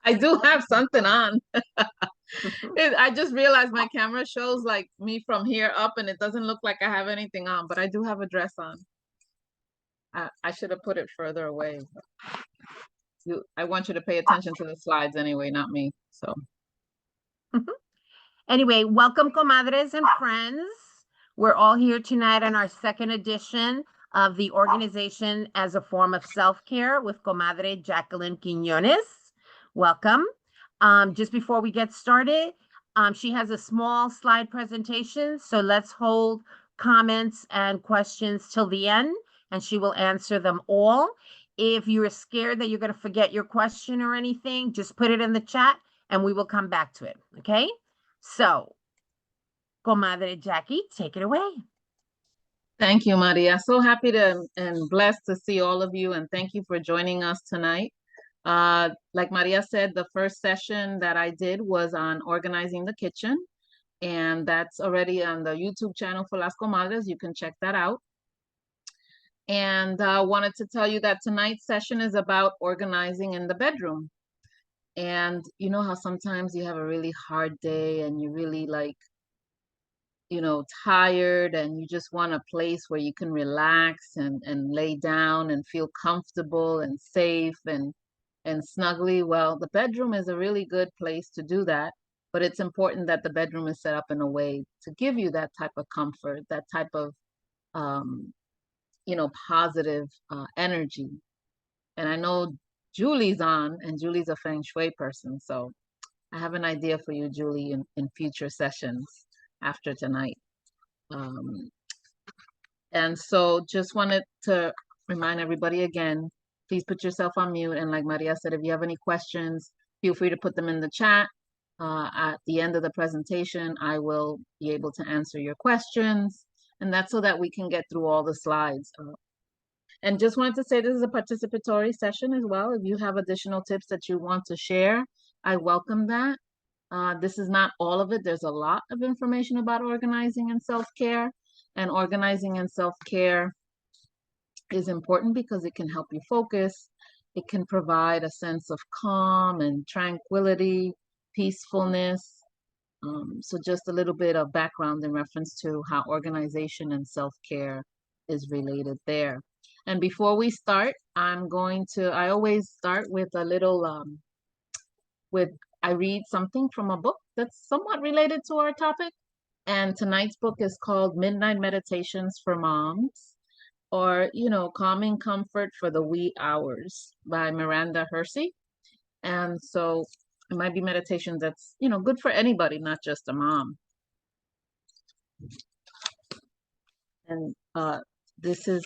I do have something on. I just realized my camera shows like me from here up and it doesn't look like I have anything on, but I do have a dress on. I should have put it further away. I want you to pay attention to the slides anyway, not me. So Anyway, welcome, comadres and friends. We're all here tonight on our second edition of the Organization as a Form of Self-Care with Comadre Jacqueline Quiñones. Welcome. Just before we get started, she has a small slide presentation, so let's hold comments and questions till the end, and she will answer them all. If you're scared that you're going to forget your question or anything, just put it in the chat and we will come back to it, okay? So, Comadre Jackie, take it away. thank you, Maria. So happy to and blessed to see all of you, and thank you for joining us tonight. Like Maria said, the first session that I did was on organizing the kitchen, and that's already on the YouTube channel for Las Comadres. You can check that out. And wanted to tell you that tonight's session is about organizing in the bedroom. And you know how sometimes you have a really hard day and you really like, tired and you just want a place where you can relax and lay down and feel comfortable and safe and snuggly. Well, the bedroom is a really good place to do that, but it's important that the bedroom is set up in a way to give you that type of comfort, that type of um, positive energy. And I know Julie's on, and Julie's a feng shui person, so I have an idea for you, Julie, in future sessions after tonight. And so just wanted to remind everybody again, please put yourself on mute. And like Maria said, if you have any questions, feel free to put them in the chat. At the end of the presentation, I will be able to answer your questions. And that's so that we can get through all the slides. And just wanted to say this is a participatory session as well. If you have additional tips that you want to share, I welcome that. This is not all of it. There's a lot of information about organizing and self-care. And organizing and self-care is important because it can help you focus. It can provide a sense of calm and tranquility, peacefulness. So just a little bit of background in reference to how organization and self-care is related there. And before we start, I always start with a little, I read something from a book that's somewhat related to our topic. And tonight's book is called Midnight Meditations for Moms, or, Calming Comfort for the Wee Hours by Miranda Hersey. And so it might be meditation that's, good for anybody, not just a mom. And this is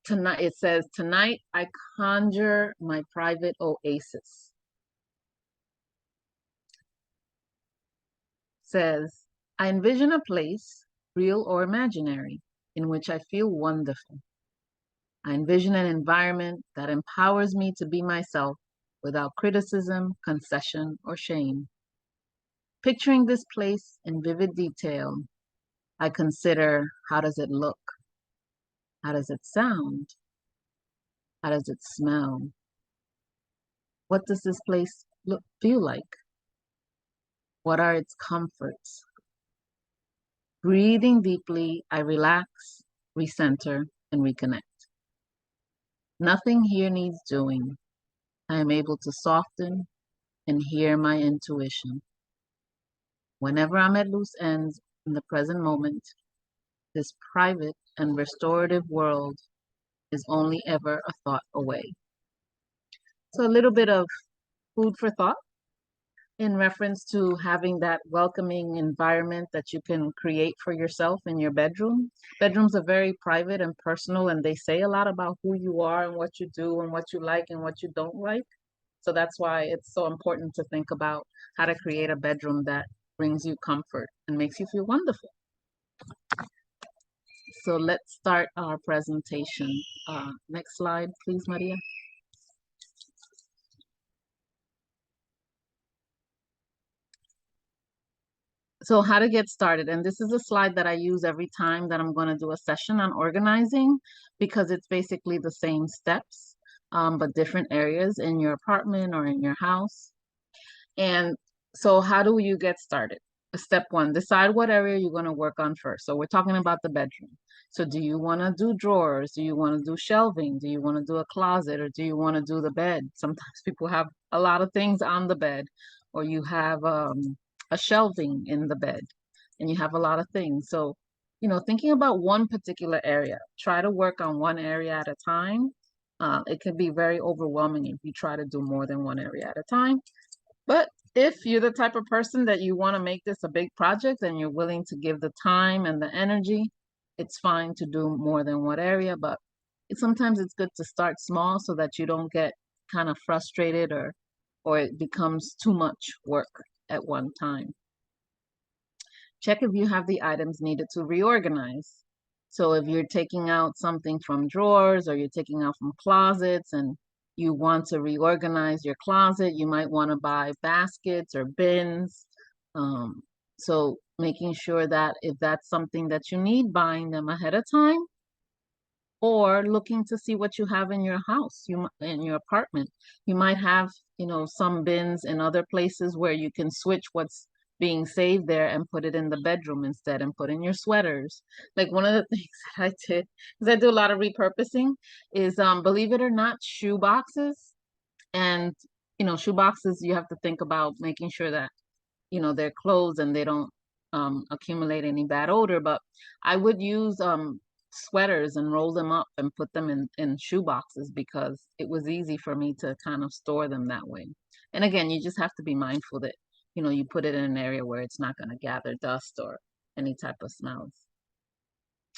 tonight. It says, tonight I conjure my private oasis. Says, I envision a place, real or imaginary, in which I feel wonderful. I envision an environment that empowers me to be myself without criticism, concession, or shame. Picturing this place in vivid detail, I consider, how does it look? How does it sound? How does it smell? What does this place feel like? What are its comforts? Breathing deeply, I relax, recenter, and reconnect. Nothing here needs doing. I am able to soften and hear my intuition. Whenever I'm at loose ends in the present moment, this private and restorative world is only ever a thought away. So a little bit of food for thought in reference to having that welcoming environment that you can create for yourself in your bedroom. Bedrooms are very private and personal, and they say a lot about who you are and what you do and what you like and what you don't like. So that's why it's so important to think about how to create a bedroom that brings you comfort and makes you feel wonderful. So let's start our presentation. Next slide, please, Maria. So how to get started. And this is a slide that I use every time that I'm going to do a session on organizing, because it's basically the same steps. but different areas in your apartment or in your house. And so how do you get started? Step one, decide what area you're going to work on first. So we're talking about the bedroom. So do you want to do drawers? Do you want to do shelving? Do you want to do a closet, or do you want to do the bed? Sometimes people have a lot of things on the bed, or you have a shelving in the bed and you have a lot of things. So, thinking about one particular area, try to work on one area at a time. It can be very overwhelming if you try to do more than one area at a time. But if you're the type of person that you want to make this a big project and you're willing to give the time and the energy, it's fine to do more than one area. But sometimes it's good to start small so that you don't get kind of frustrated, or it becomes too much work at one time. Check if you have the items needed to reorganize. So if you're taking out something from drawers, or you're taking out from closets, and you want to reorganize your closet, you might want to buy baskets or bins. So making sure that if that's something that you need, buying them ahead of time, or looking to see what you have in your house, in your apartment. You might have, some bins in other places where you can switch what's being saved there and put it in the bedroom instead, and put in your sweaters. Like, one of the things that I did, because I do a lot of repurposing, is believe it or not, shoe boxes. And shoe boxes, you have to think about making sure that they're closed and they don't accumulate any bad odor. But I would use sweaters and roll them up and put them in shoe boxes, because it was easy for me to kind of store them that way. And again, you just have to be mindful that you put it in an area where it's not going to gather dust or any type of smells.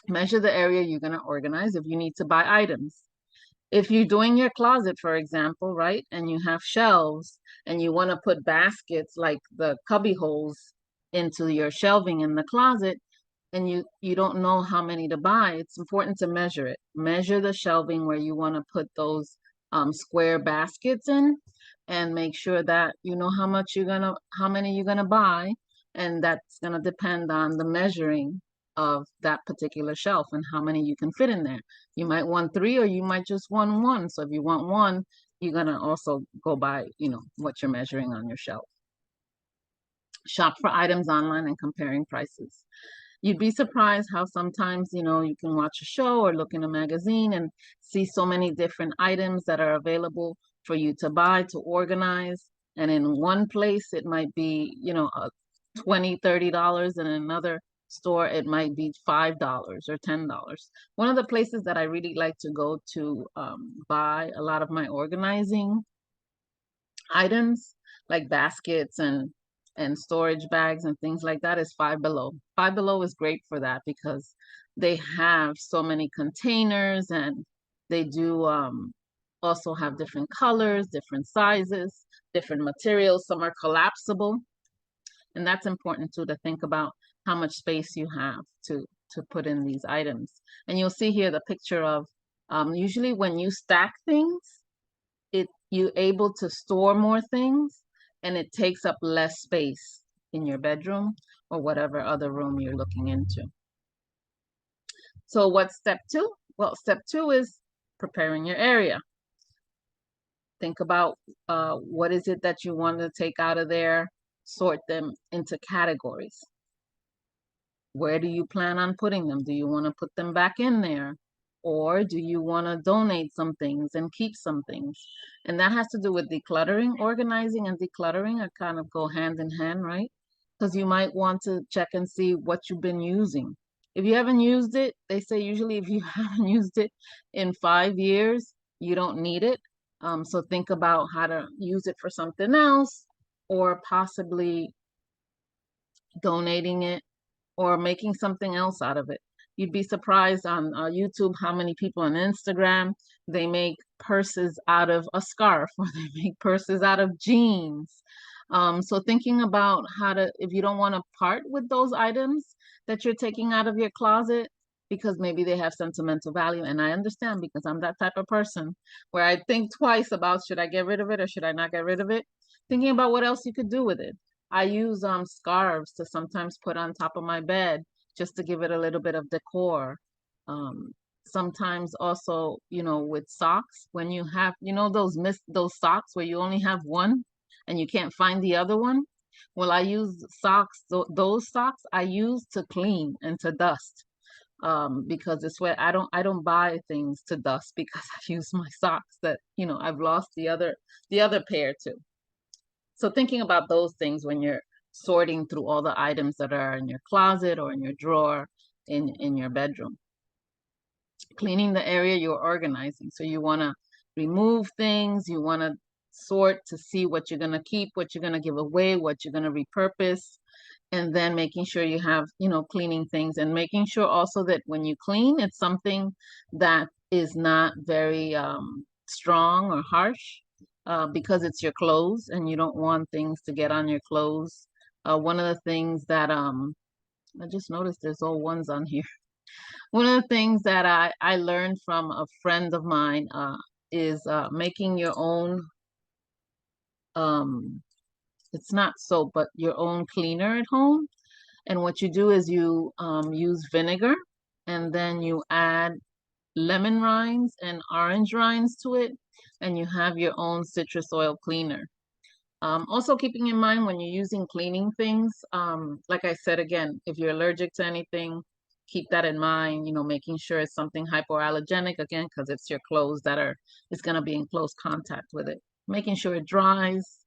Measure the area you're going to organize if you need to buy items. If you're doing your closet, for example, right, and you have shelves and you want to put baskets, like the cubby holes, into your shelving in the closet, and you don't know how many to buy, it's important to measure it. Measure the shelving where you want to put those square baskets in, and make sure that you know how many you're gonna buy, and that's gonna depend on the measuring of that particular shelf and how many you can fit in there. You might want 3, or you might just want 1. So if you want 1, you're gonna also go by, what you're measuring on your shelf. Shop for items online and comparing prices. You'd be surprised how sometimes, you can watch a show or look in a magazine and see so many different items that are available for you to buy, to organize. And in one place, it might be, $20, $30, and in another store, it might be $5 or $10. One of the places that I really like to go to buy a lot of my organizing items, like baskets and storage bags and things like that, is Five Below. Five Below is great for that, because they have so many containers, and they do also have different colors, different sizes, different materials. Some are collapsible, and that's important too, to think about how much space you have to put in these items. And you'll see here the picture of usually when you stack things, you're able to store more things, and it takes up less space in your bedroom or whatever other room you're looking into. So what's step 2? Well, step 2 is preparing your area. Think about what is it that you want to take out of there, sort them into categories. Where do you plan on putting them? Do you want to put them back in there? Or do you want to donate some things and keep some things? And that has to do with decluttering. Organizing and decluttering are kind of go hand in hand, right? Because you might want to check and see what you've been using. If you haven't used it, they say usually if you haven't used it in 5 years, you don't need it. So think about how to use it for something else, or possibly donating it, or making something else out of it. You'd be surprised on YouTube how many people on Instagram, they make purses out of a scarf, or they make purses out of jeans. So thinking about how to, if you don't want to part with those items that you're taking out of your closet, because maybe they have sentimental value. And I understand, because I'm that type of person where I think twice about, should I get rid of it or should I not get rid of it? Thinking about what else you could do with it. I use scarves to sometimes put on top of my bed, just to give it a little bit of decor. sometimes also, with socks, when you have, those socks where you only have one and you can't find the other one. Well, I use socks, those socks I use to clean and to dust. Because it's where I don't buy things to dust because I use my socks that, I've lost the other pair too. So thinking about those things when you're sorting through all the items that are in your closet or in your drawer in your bedroom. Cleaning the area you're organizing. So you want to remove things, you want to sort to see what you're going to keep, what you're going to give away, what you're going to repurpose, and then making sure you have, cleaning things, and making sure also that when you clean, it's something that is not very strong or harsh, because it's your clothes and you don't want things to get on your clothes. One of the things that I just noticed there's all ones on here. One of the things that I learned from a friend of mine is making your own, um, it's not soap, but your own cleaner at home. And what you do is you use vinegar, and then you add lemon rinds and orange rinds to it, and you have your own citrus oil cleaner. Also keeping in mind when you're using cleaning things, like I said again, if you're allergic to anything, keep that in mind, making sure it's something hypoallergenic again, because it's your clothes it's going to be in close contact with it. Making sure it dries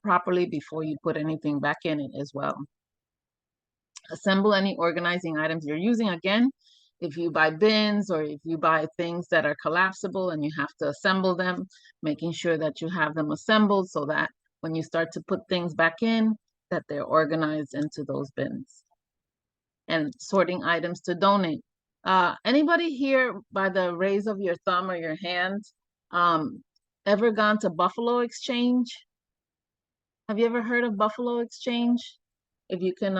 properly before you put anything back in it as well. Assemble any organizing items you're using. Again, if you buy bins or if you buy things that are collapsible and you have to assemble them, making sure that you have them assembled so that when you start to put things back in, that they're organized into those bins. And sorting items to donate. Anybody here, by the raise of your thumb or your hand, ever gone to Buffalo Exchange? Have you ever heard of Buffalo Exchange? If you can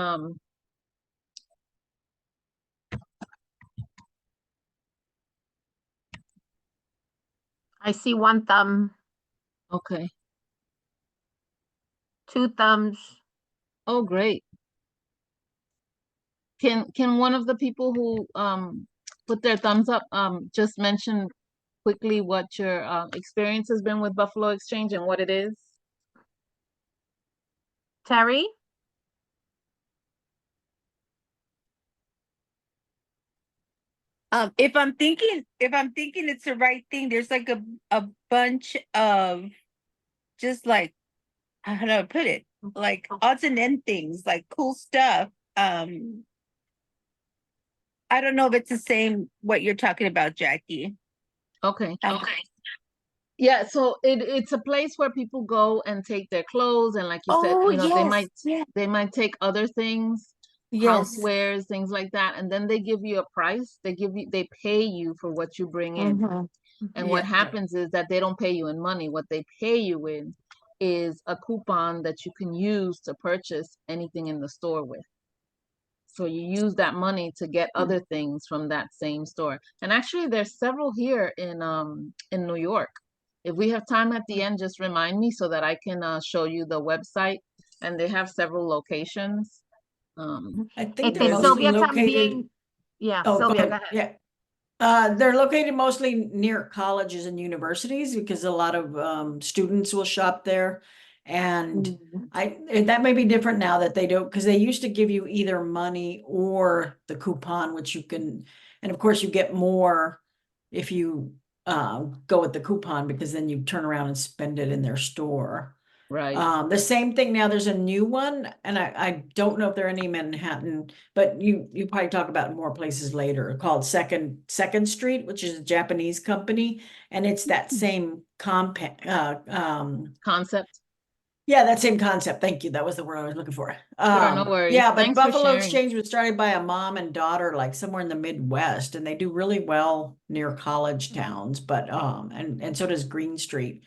I see one thumb, okay. two thumbs. Oh, great. Can one of the people who put their thumbs up just mention quickly what your experience has been with Buffalo Exchange and what it is? Terry? If I'm thinking it's the right thing, there's like a bunch of just like, how do I put it? Like odds and end things, like cool stuff. I don't know if it's the same what you're talking about, Jackie. Okay. Okay. Yeah, so it's a place where people go and take their clothes, and like you said, Oh they yes, might take other things, yes. housewares, things like that, and then they give you a price. They pay you for what you bring in. Mhm. And Yeah. what happens is that they don't pay you in money. What they pay you in is a coupon that you can use to purchase anything in the store with. So you use that money to get other things from that same store. And actually there's several here in New York. If we have time at the end, just remind me so that I can show you the website. And they have several locations. I think they're Este, mostly Sylvia located. también. Yeah, Oh, go Sylvia, ahead. go ahead. Yeah. They're located mostly near colleges and universities because a lot of students will shop there. And that may be different now that they don't, because they used to give you either money or the coupon, which you can, and of course you get more if you go with the coupon because then you turn around and spend it in their store. right. The same thing now, there's a new one, and I don't know if there are any in Manhattan, but you probably talk about more places later, called Second Street, which is a Japanese company, and it's that same Concept. yeah, that same concept. Thank you. That was the word I was looking for. Sure, no worries. Yeah, but Thanks for Buffalo sharing. Exchange was started by a mom and daughter, like somewhere in the Midwest, and they do really well near college towns, but and so does Green Street.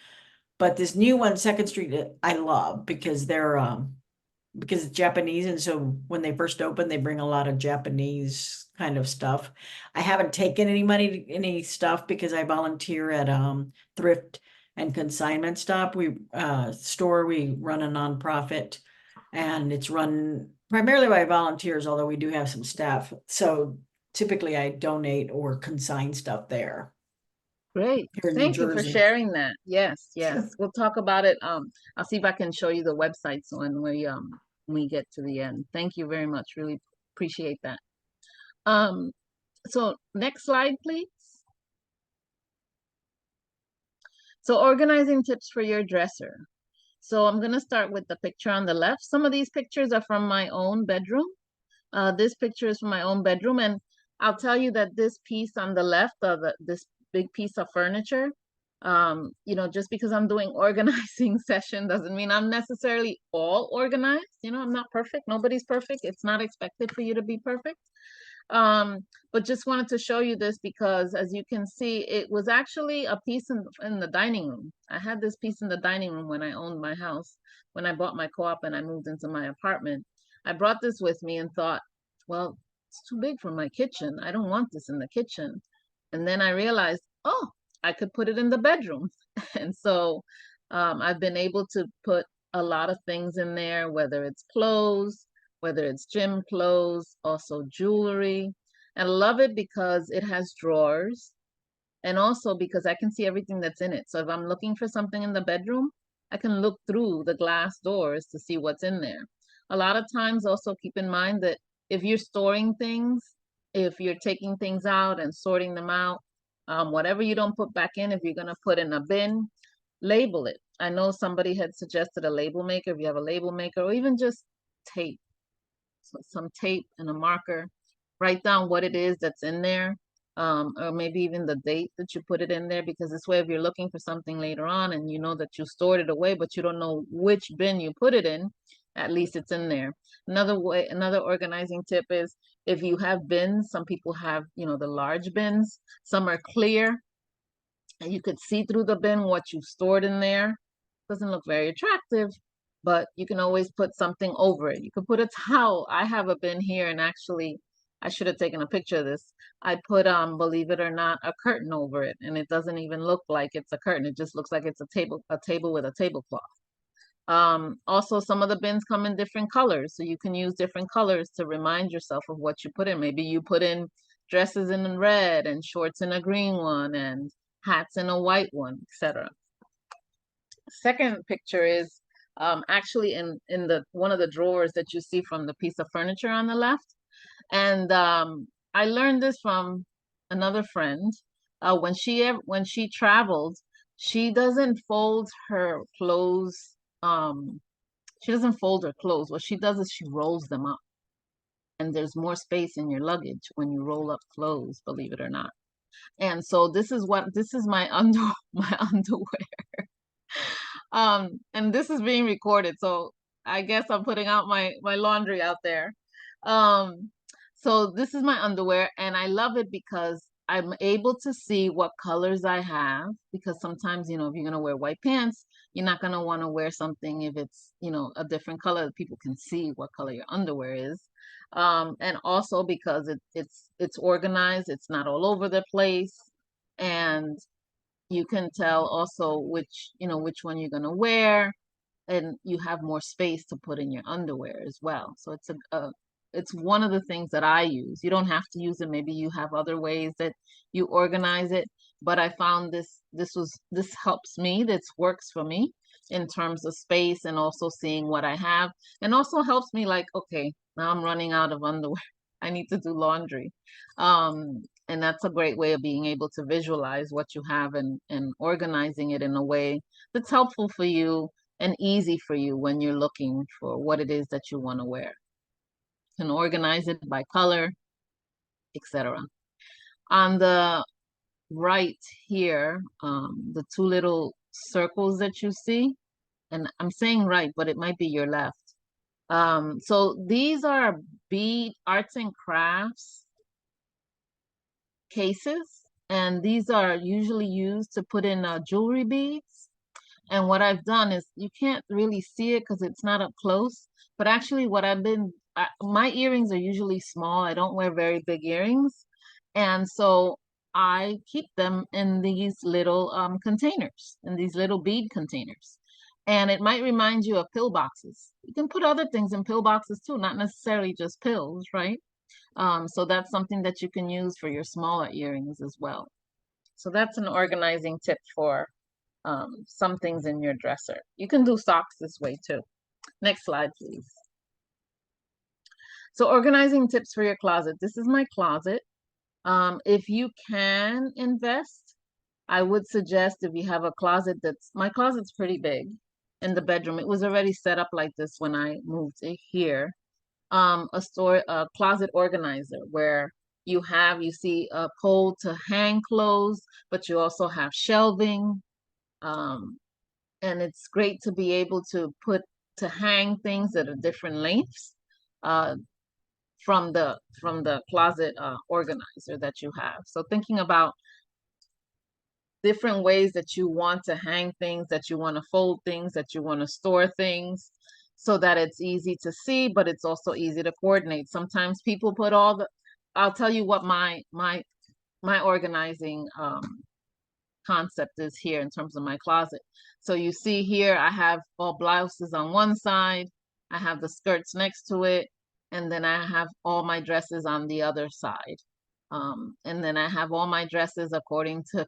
But this new one, Second Street, I love because because it's Japanese, and so when they first open, they bring a lot of Japanese kind of stuff. I haven't taken any stuff because I volunteer at thrift and consignment store. We run a nonprofit, and it's run primarily by volunteers, although we do have some staff. So typically I donate or consign stuff there Great. here in New Thank you for Jersey. sharing that. Yes, Sure. yes. We'll talk about it. I'll see if I can show you the websites when we get to the end. Thank you very much. Really appreciate that. So next slide, please. So organizing tips for your dresser. So I'm gonna start with the picture on the left. Some of these pictures are from my own bedroom. This picture is from my own bedroom, and I'll tell you that this piece on the left, this big piece of furniture, you know, just because I'm doing organizing session doesn't mean I'm necessarily all organized. You know, I'm not perfect. Nobody's perfect. It's not expected for you to be perfect. But just wanted to show you this because, as you can see, it was actually a piece in the dining room. I had this piece in the dining room when I owned my house, when I bought my co-op and I moved into my apartment. I brought this with me and thought, well, it's too big for my kitchen. I don't want this in the kitchen. And then I realized, oh, I could put it in the bedroom. And so I've been able to put a lot of things in there, whether it's clothes, whether it's gym clothes, also jewelry. I love it because it has drawers and also because I can see everything that's in it. So if I'm looking for something in the bedroom, I can look through the glass doors to see what's in there. A lot of times also keep in mind that if you're storing things, if you're taking things out and sorting them out, whatever you don't put back in, if you're gonna put in a bin, label it. I know somebody had suggested a label maker, if you have a label maker, or even just tape, some tape and a marker, write down what it is that's in there, or maybe even the date that you put it in there, because this way, if you're looking for something later on and you know that you stored it away, but you don't know which bin you put it in, at least it's in there. Another way, another organizing tip is if you have bins, some people have, you know, the large bins, some are clear, and you could see through the bin what you stored in there. Doesn't look very attractive, but you can always put something over it. You could put a towel. I have a bin here, and actually, I should have taken a picture of this. I put, believe it or not, a curtain over it, and it doesn't even look like it's a curtain. It just looks like it's a table with a tablecloth. Also, some of the bins come in different colors, so you can use different colors to remind yourself of what you put in. Maybe you put in dresses in red and shorts in a green one and hats in a white one, etc. Second picture is actually in the one of the drawers that you see from the piece of furniture on the left. And I learned this from another friend. When she traveled, she doesn't fold her clothes. She doesn't fold her clothes. What she does is she rolls them up. And there's more space in your luggage when you roll up clothes, believe it or not. And so this is my my underwear. And this is being recorded, so I guess I'm putting out my laundry out there. So this is my underwear, and I love it because I'm able to see what colors I have, because sometimes, you know, if you're gonna wear white pants, you're not gonna want to wear something if it's, you know, a different color that people can see what color your underwear is. And also because it's organized, it's not all over the place, and you can tell also which, you know, which one you're going to wear, and you have more space to put in your underwear as well. So it's one of the things that I use. You don't have to use it. Maybe you have other ways that you organize it, but I found this helps me. This works for me in terms of space and also seeing what I have, and also helps me like, okay, now I'm running out of underwear. I need to do laundry. And that's a great way of being able to visualize what you have and organizing it in a way that's helpful for you and easy for you when you're looking for what it is that you want to wear. You can organize it by color, etc. On the right here, the two little circles that you see, and I'm saying right, but it might be your left. So these are bead arts and crafts cases, and these are usually used to put in jewelry beads. And what I've done is, you can't really see it because it's not up close, but actually what my earrings are usually small. I don't wear very big earrings, and so I keep them in these little containers, in these little bead containers. And it might remind you of pill boxes. You can put other things in pill boxes too, not necessarily just pills, right? So that's something that you can use for your smaller earrings as well. So that's an organizing tip for some things in your dresser. You can do socks this way too. Next slide, please. So organizing tips for your closet. This is my closet. If you can invest, I would suggest if you have a closet my closet's pretty big in the bedroom. It was already set up like this when I moved it here. A closet organizer where you see a pole to hang clothes, but you also have shelving. And it's great to be able to hang things that are different lengths from the closet organizer that you have. So thinking about different ways that you want to hang things, that you want to fold things, that you want to store things, so that it's easy to see, but it's also easy to coordinate. Sometimes people put I'll tell you what my organizing concept is here in terms of my closet. So you see here, I have all blouses on one side, I have the skirts next to it, and then I have all my dresses on the other side. And then I have all my dresses according to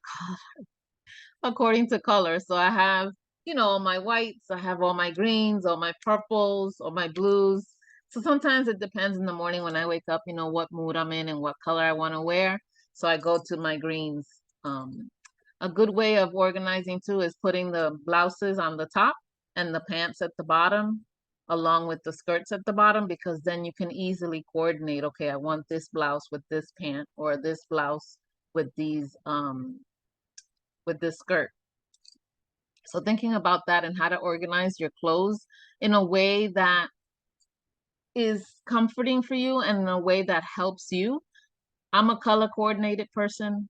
color. So I have, all my whites, I have all my greens, all my purples, all my blues. So sometimes it depends in the morning when I wake up, what mood I'm in and what color I want to wear. So I go to my greens. A good way of organizing too is putting the blouses on the top and the pants at the bottom, along with the skirts at the bottom, because then you can easily coordinate, okay, I want this blouse with this pant, or this blouse with these with this skirt. So thinking about that and how to organize your clothes in a way that is comforting for you and in a way that helps you. I'm a color coordinated person.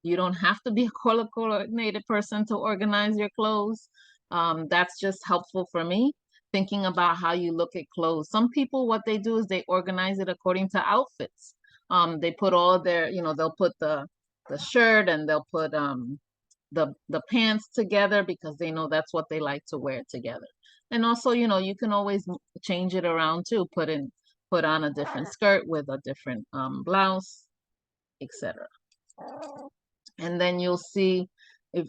You don't have to be a color coordinated person to organize your clothes. That's just helpful for me, thinking about how you look at clothes. Some people, what they do is they organize it according to outfits. They put all their, they'll put the shirt and they'll put the pants together because they know that's what they like to wear together. And also, you can always change it around too, put on a different skirt with a different blouse, etc. And then you'll see,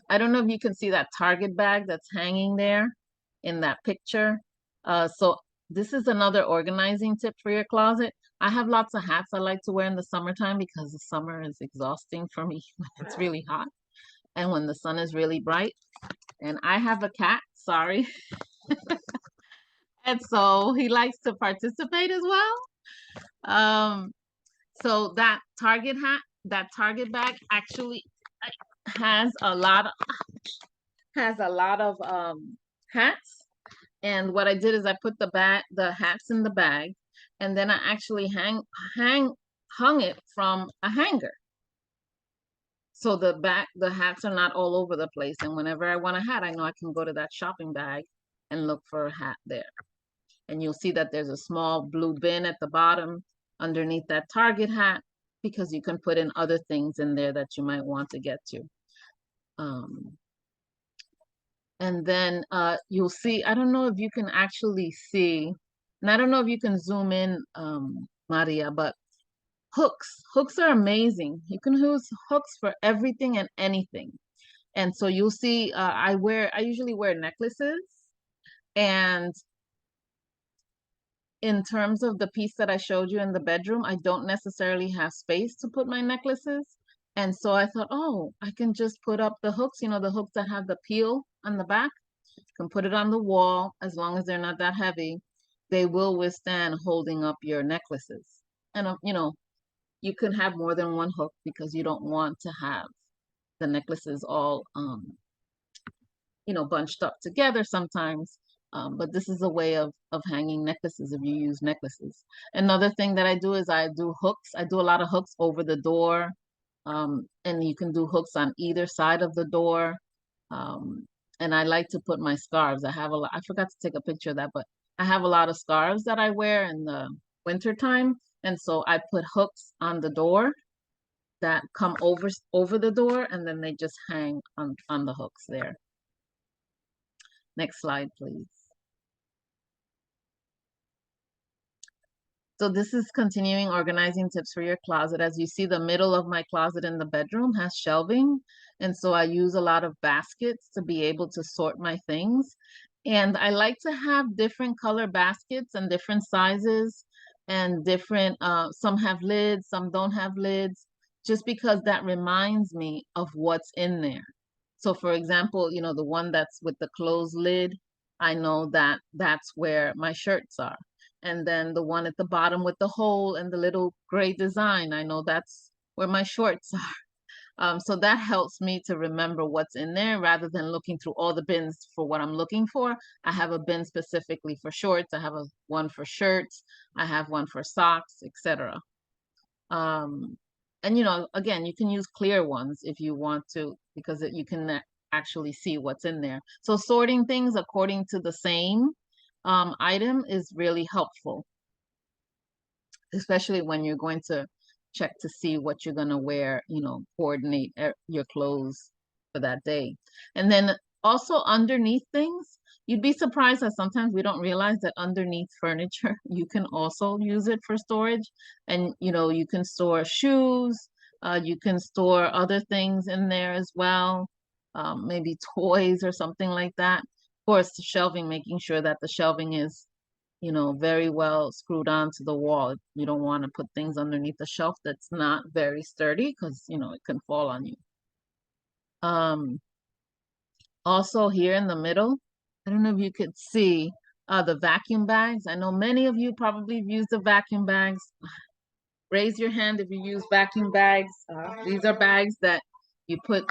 I don't know if you can see that Target bag that's hanging there in that picture. So this is another organizing tip for your closet. I have lots of hats I like to wear in the summertime because the summer is exhausting for me when it's really hot and when the sun is really bright. And I have a cat, sorry. And so he likes to participate as well. So that Target bag actually has a lot of hats. And what I did is I put the hats in the bag, and then I actually hung it from a hanger. So the hats are not all over the place. And whenever I want a hat, I know I can go to that shopping bag and look for a hat there. And you'll see that there's a small blue bin at the bottom underneath that Target hat, because you can put in other things in there that you might want to get to. And then you'll see, I don't know if you can actually see, and I don't know if you can zoom in, Maria, but hooks are amazing. You can use hooks for everything and anything. And so you'll see, I usually wear necklaces, and in terms of the piece that I showed you in the bedroom, I don't necessarily have space to put my necklaces. And so I thought, oh, I can just put up the hooks, the hooks that have the peel on the back. You can put it on the wall. As long as they're not that heavy, they will withstand holding up your necklaces. And, you can have more than one hook because you don't want to have the necklaces all, bunched up together sometimes. But this is a way of hanging necklaces if you use necklaces. Another thing that I do is I do hooks. I do a lot of hooks over the door. And you can do hooks on either side of the door. And I like to put my scarves. I forgot to take a picture of that, but I have a lot of scarves that I wear in the winter time. And so I put hooks on the door that come over the door, and then they just hang on the hooks there. Next slide, please. So this is continuing organizing tips for your closet. As you see, the middle of my closet in the bedroom has shelving. And so I use a lot of baskets to be able to sort my things. And I like to have different color baskets and different sizes and different, some have lids, some don't have lids, just because that reminds me of what's in there. So for example, you know, the one that's with the closed lid, I know that that's where my shirts are. And then the one at the bottom with the hole and the little gray design, I know that's where my shorts are. So that helps me to remember what's in there rather than looking through all the bins for what I'm looking for. I have a bin specifically for shorts. I have one for shirts. I have one for socks, etc. And you know, again, you can use clear ones if you want to, because you can actually see what's in there. So sorting things according to the same item is really helpful, especially when you're going to check to see what you're going to wear, you know, coordinate your clothes for that day. And then also underneath things, you'd be surprised that sometimes we don't realize that underneath furniture, you can also use it for storage. And, you know, you can store shoes, you can store other things in there as well, maybe toys or something like that. Of course, the shelving, making sure that the shelving is, you know, very well screwed onto the wall. You don't want to put things underneath the shelf that's not very sturdy because, you know, it can fall on you. Also here in the middle, I don't know if you could see the vacuum bags. I know many of you probably have used the vacuum bags. Raise your hand if you use vacuum bags. These are bags that you put,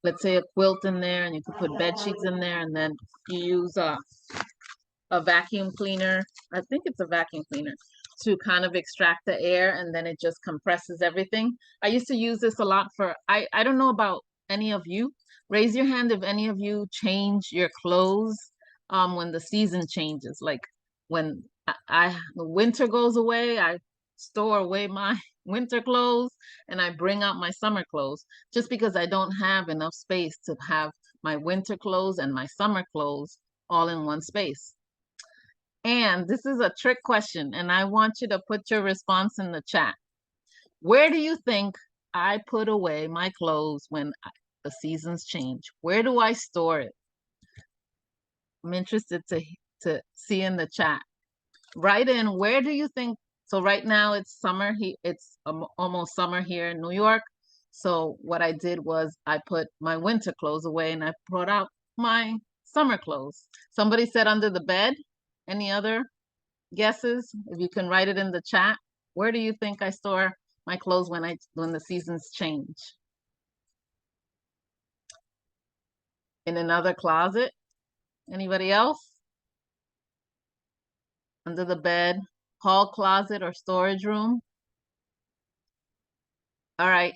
let's say, a quilt in there, and you can put bed sheets in there, and then you use a vacuum cleaner. I think it's a vacuum cleaner to kind of extract the air, and then it just compresses everything. I used to use this a lot for, I don't know about any of you. Raise your hand if any of you change your clothes when the season changes. Like when the winter goes away, I store away my winter clothes and I bring out my summer clothes just because I don't have enough space to have my winter clothes and my summer clothes all in one space. And this is a trick question, and I want you to put your response in the chat. Where do you think I put away my clothes when the seasons change? Where do I store it? I'm interested to see in the chat. Write in, where do you think? So right now it's summer. It's almost summer here in New York. So what I did was I put my winter clothes away and I brought out my summer clothes. Somebody said under the bed. Any other guesses? If you can write it in the chat. Where do you think I store my clothes when the seasons change? In another closet? Anybody else? Under the bed, hall closet, or storage room? All right.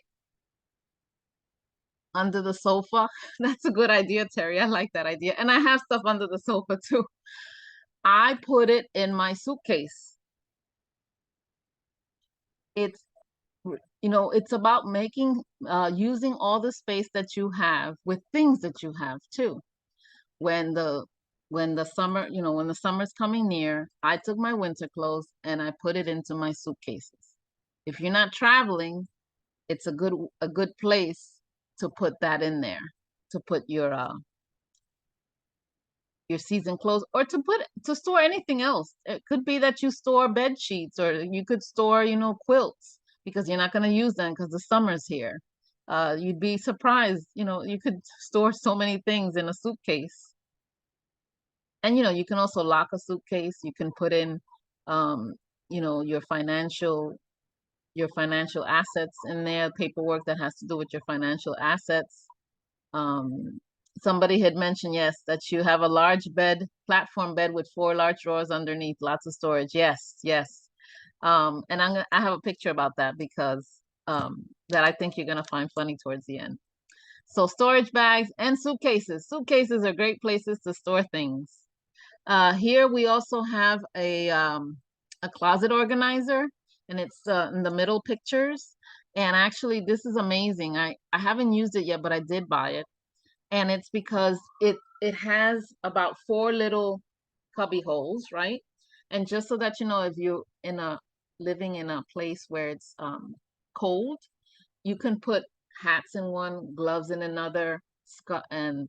Under the sofa. That's a good idea, Terry. I like that idea. And I have stuff under the sofa too. I put it in my suitcase. It's, you know, it's about making, using all the space that you have with things that you have too. When the summer, you know, when the summer's coming near, I took my winter clothes and I put it into my suitcases. If you're not traveling, it's a good place to put that in there, to put your season clothes, or to store anything else. It could be that you store bed sheets, or you could store, you know, quilts, because you're not going to use them because the summer's here. You'd be surprised, you know, you could store so many things in a suitcase. And you know, you can also lock a suitcase. You can put in you know, your financial assets in there, paperwork that has to do with your financial assets. Somebody had mentioned, yes, that you have a large platform bed with 4 large drawers underneath, lots of storage. Yes, yes. And I have a picture about that because that I think you're gonna find funny towards the end. So storage bags and suitcases. Suitcases are great places to store things. Here we also have a closet organizer, and it's in the middle pictures. And actually, this is amazing. I haven't used it yet, but I did buy it. And it's because it has about 4 little cubby holes, right? And just so that you know, living in a place where it's cold, you can put hats in one, gloves in another, and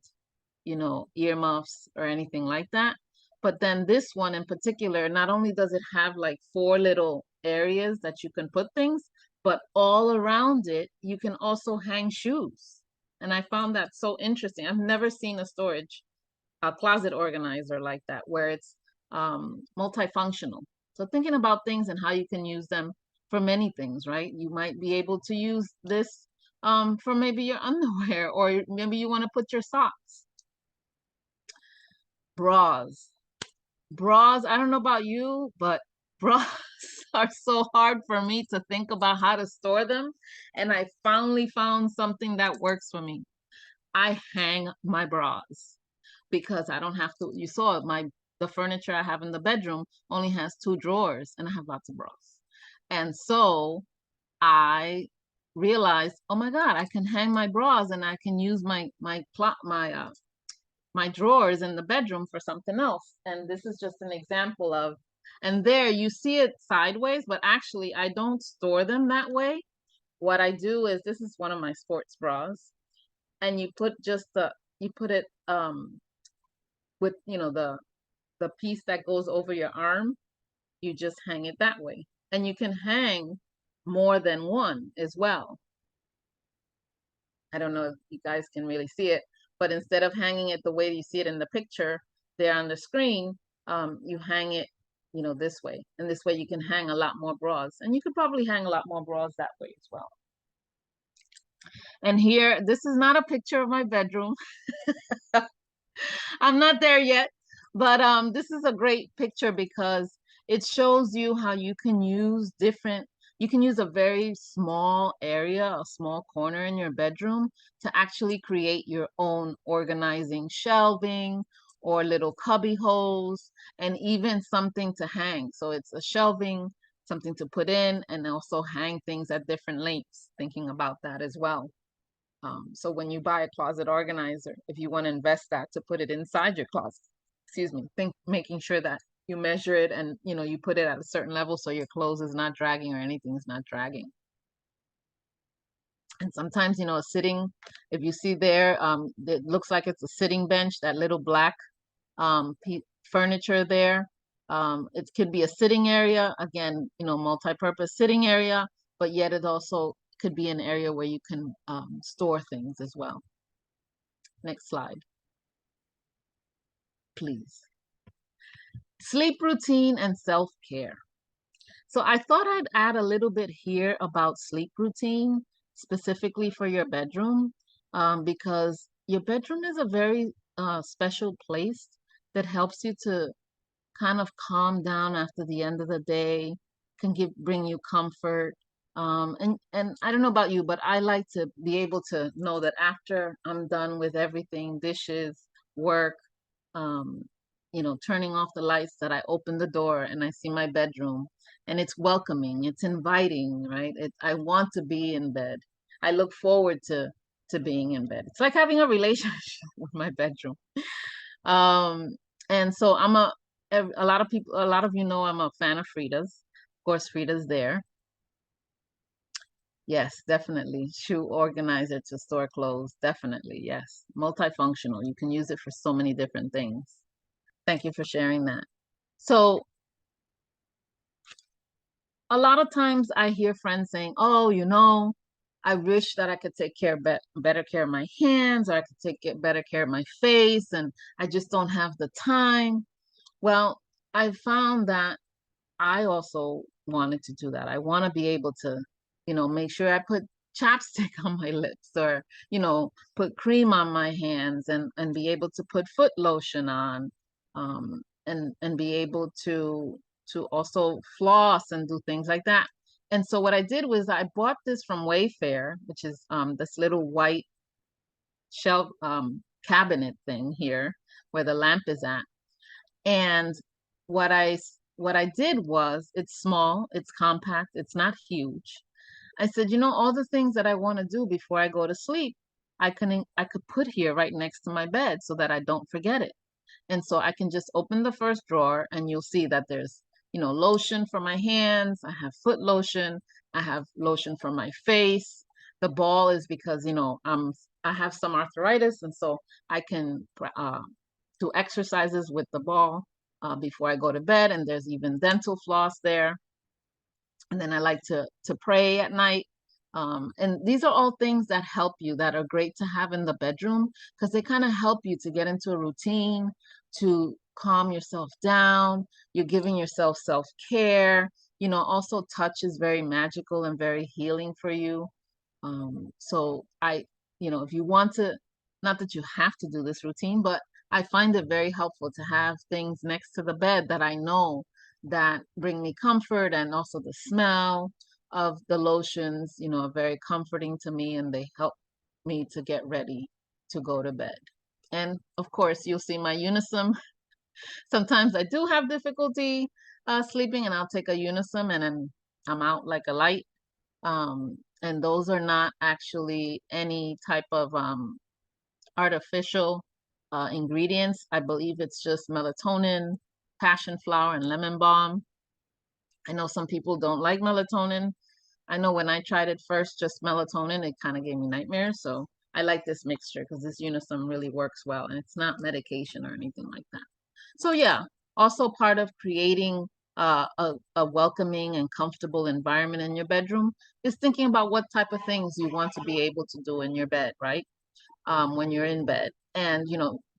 earmuffs or anything like that. But then this one in particular, not only does it have like 4 little areas that you can put things, but all around it, you can also hang shoes. And I found that so interesting. I've never seen a closet organizer like that, where it's multifunctional. So thinking about things and how you can use them for many things, right? You might be able to use this for maybe your underwear, or maybe you want to put your socks. Bras. Bras, I don't know about you, but bras are so hard for me to think about how to store them. And I finally found something that works for me. I hang my bras because I don't have to. You saw the furniture I have in the bedroom only has 2 drawers, and I have lots of bras. And so I realized, oh my God, I can hang my bras, and I can use my drawers in the bedroom for something else. And this is just an example of, and there you see it sideways, but actually I don't store them that way. What I do is, this is one of my sports bras, and you put it with the piece that goes over your arm. You just hang it that way, and you can hang more than one as well. I don't know if you guys can really see it, but instead of hanging it the way you see it in the picture there on the screen, you hang it, this way. And this way you can hang a lot more bras. And you could probably hang a lot more bras that way as well. And here, this is not a picture of my bedroom. I'm not there yet, but this is a great picture because it shows you how you can use a very small area, a small corner in your bedroom to actually create your own organizing shelving or little cubby holes, and even something to hang. So it's a shelving, something to put in, and also hang things at different lengths, thinking about that as well. So when you buy a closet organizer, if you want to invest that to put it inside your closet, making sure that you measure it and you put it at a certain level so your clothes is not dragging or anything is not dragging. And sometimes, if you see there, it looks like it's a sitting bench, that little black furniture there. It could be a sitting area, again, multi-purpose sitting area, but yet it also could be an area where you can store things as well. Next slide, please. Sleep routine and self-care. So I thought I'd add a little bit here about sleep routine, specifically for your bedroom, because your bedroom is a very special place that helps you to kind of calm down after the end of the day, can bring you comfort. And I don't know about you, but I like to be able to know that after I'm done with everything, dishes, work, turning off the lights, that I open the door and I see my bedroom, and it's welcoming, it's inviting, right? I want to be in bed. I look forward to being in bed. It's like having a relationship with my bedroom. And so a lot of you know I'm a fan of Frida's. Of course, Frida's there. Yes, definitely. Shoe organizer to store clothes. Definitely. Yes. Multifunctional. You can use it for so many different things. Thank you for sharing that. So a lot of times I hear friends saying, oh, I wish that I could take better care of my hands, or I could get better care of my face, and I just don't have the time. Well, I found that I also wanted to do that. I want to be able to, make sure I put chapstick on my lips, or, put cream on my hands, and be able to put foot lotion on, and be able to also floss and do things like that. And so what I did was I bought this from Wayfair, which is this little white shelf cabinet thing here where the lamp is at. And what I did was, it's small, it's compact, it's not huge. I said, all the things that I want to do before I go to sleep, I could put here right next to my bed so that I don't forget it. And so I can just open the first drawer, and you'll see that there's lotion for my hands. I have foot lotion. I have lotion for my face. The ball is because, I have some arthritis, and so I can do exercises with the ball before I go to bed. And there's even dental floss there. And then I like to pray at night. And these are all things that help you, that are great to have in the bedroom, because they kind of help you to get into a routine, to calm yourself down. You're giving yourself self-care. Also touch is very magical and very healing for you. So if you want to, not that you have to do this routine, but I find it very helpful to have things next to the bed that I know that bring me comfort, and also the smell of the lotions, are very comforting to me, and they help me to get ready to go to bed. And of course, you'll see my Unisum. Sometimes I do have difficulty sleeping, and I'll take a Unisum, and then I'm out like a light. And those are not actually any type of artificial ingredients. I believe it's just melatonin, passion flower, and lemon balm. I know some people don't like melatonin. I know when I tried it first, just melatonin, it kind of gave me nightmares. So I like this mixture because this Unisum really works well, and it's not medication or anything like that. So yeah, also part of creating a welcoming and comfortable environment in your bedroom is thinking about what type of things you want to be able to do in your bed, right? When you're in bed. And,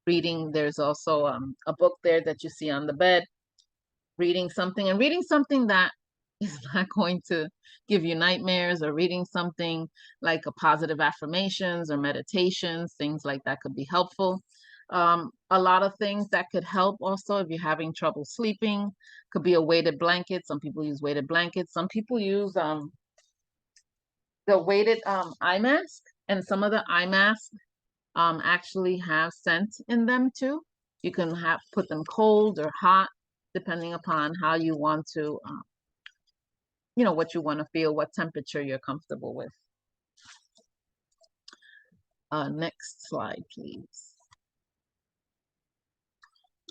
reading, there's also a book there that you see on the bed, reading something that is not going to give you nightmares, or reading something like a positive affirmations or meditations, things like that could be helpful. A lot of things that could help also if you're having trouble sleeping could be a weighted blanket. Some people use weighted blankets. Some people use the weighted eye mask, and some of the eye masks actually have scent in them too. You can put them cold or hot, depending upon how you want to, what you want to feel, what temperature you're comfortable with. Next slide, please.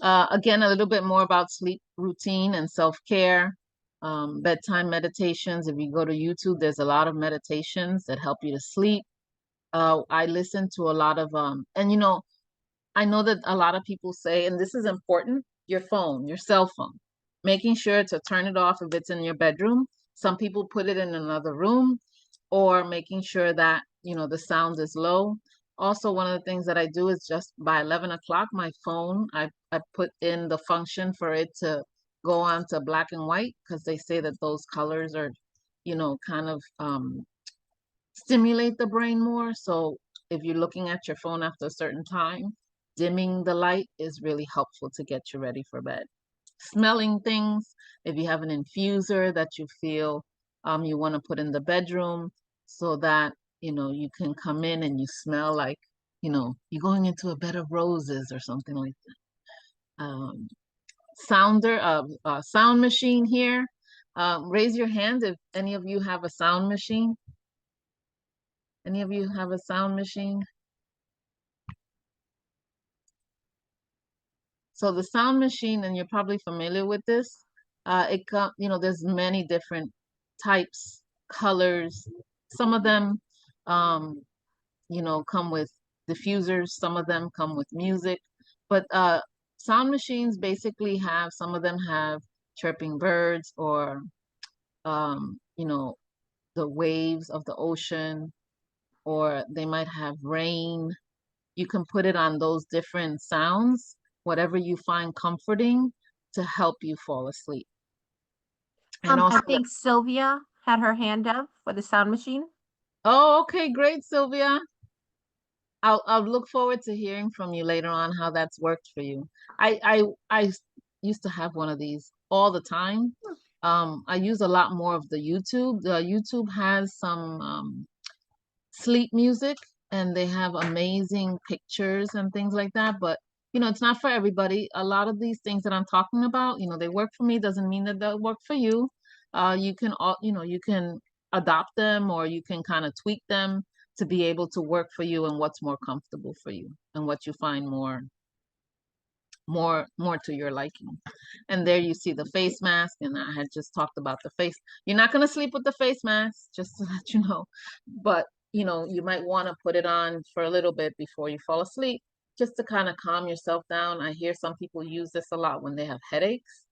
Again, a little bit more about sleep routine and self-care. Bedtime meditations. If you go to YouTube, there's a lot of meditations that help you to sleep. I listen to a lot of, and I know that a lot of people say, and this is important, your phone, your cell phone, making sure to turn it off if it's in your bedroom. Some people put it in another room, or making sure that, the sound is low. Also, one of the things that I do is just by 11 o'clock, my phone, I put in the function for it to go on to black and white, because they say that those colors are, kind of stimulate the brain more. So if you're looking at your phone after a certain time, dimming the light is really helpful to get you ready for bed. Smelling things, if you have an infuser that you feel you want to put in the bedroom, so that you can come in and you smell like you're going into a bed of roses or something like that. Sound machine here. Raise your hand if any of you have a sound machine. Any of you have a sound machine? So the sound machine, and you're probably familiar with this, there's many different types, colors. Some of them, come with diffusers. Some of them come with music. But sound machines basically some of them have chirping birds, or, the waves of the ocean, or they might have rain. You can put it on those different sounds, whatever you find comforting, to help you fall asleep. And also, I think Sylvia had her hand up for the sound machine. oh, okay, great, Sylvia. I'll look forward to hearing from you later on how that's worked for you. I used to have one of these all the time. I use a lot more of the YouTube. The YouTube has some sleep music, and they have amazing pictures and things like that. But it's not for everybody. A lot of these things that I'm talking about, they work for me, doesn't mean that they'll work for you. You can you can adopt them, or you can kind of tweak them to be able to work for you, and what's more comfortable for you, and what you find more more to your liking. And there you see the face mask, and I had just talked about the face. You're not going to sleep with the face mask, just to let you know, but you know, you might want to put it on for a little bit before you fall asleep, just to kind of calm yourself down. I hear some people use this a lot when they have headaches,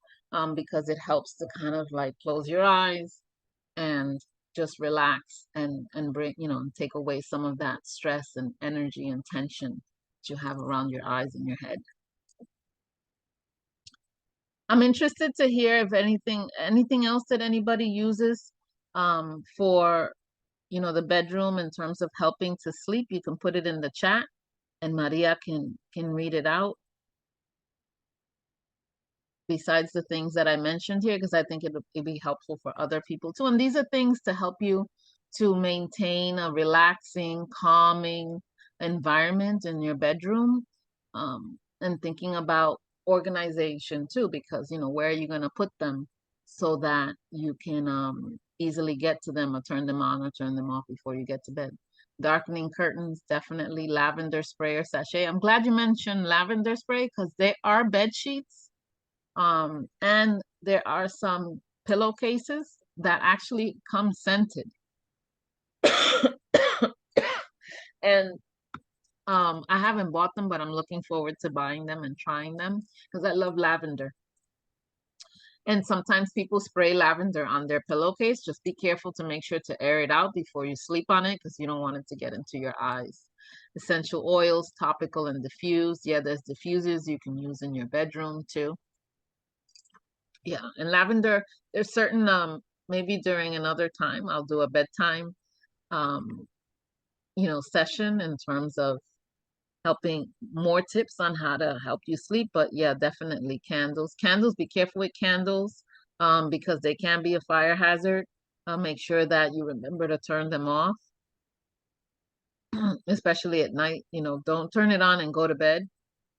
because it helps to kind of like close your eyes and just relax and bring, you know, take away some of that stress and energy and tension that you have around your eyes and your head. I'm interested to hear if anything else that anybody uses for, you know, the bedroom in terms of helping to sleep. You can put it in the chat and Maria can read it out. Besides the things that I mentioned here, because I think it'd be helpful for other people too. And these are things to help you to maintain a relaxing, calming environment in your bedroom. And thinking about organization too, because, you know, where are you going to put them so that you can easily get to them or turn them on or turn them off before you get to bed. Darkening curtains, definitely lavender spray or sachet. I'm glad you mentioned lavender spray because they are bed sheets. And there are some pillowcases that actually come scented. And I haven't bought them, but I'm looking forward to buying them and trying them because I love lavender. And sometimes people spray lavender on their pillowcase. Just be careful to make sure to air it out before you sleep on it because you don't want it to get into your eyes. Essential oils, topical and diffused. Yeah, there's diffusers you can use in your bedroom too. Yeah, and lavender, there's certain maybe during another time I'll do a bedtime you know, session in terms of helping more tips on how to help you sleep. But yeah, definitely candles. Candles, be careful with candles because they can be a fire hazard. Make sure that you remember to turn them off, especially at night. You know, don't turn it on and go to bed.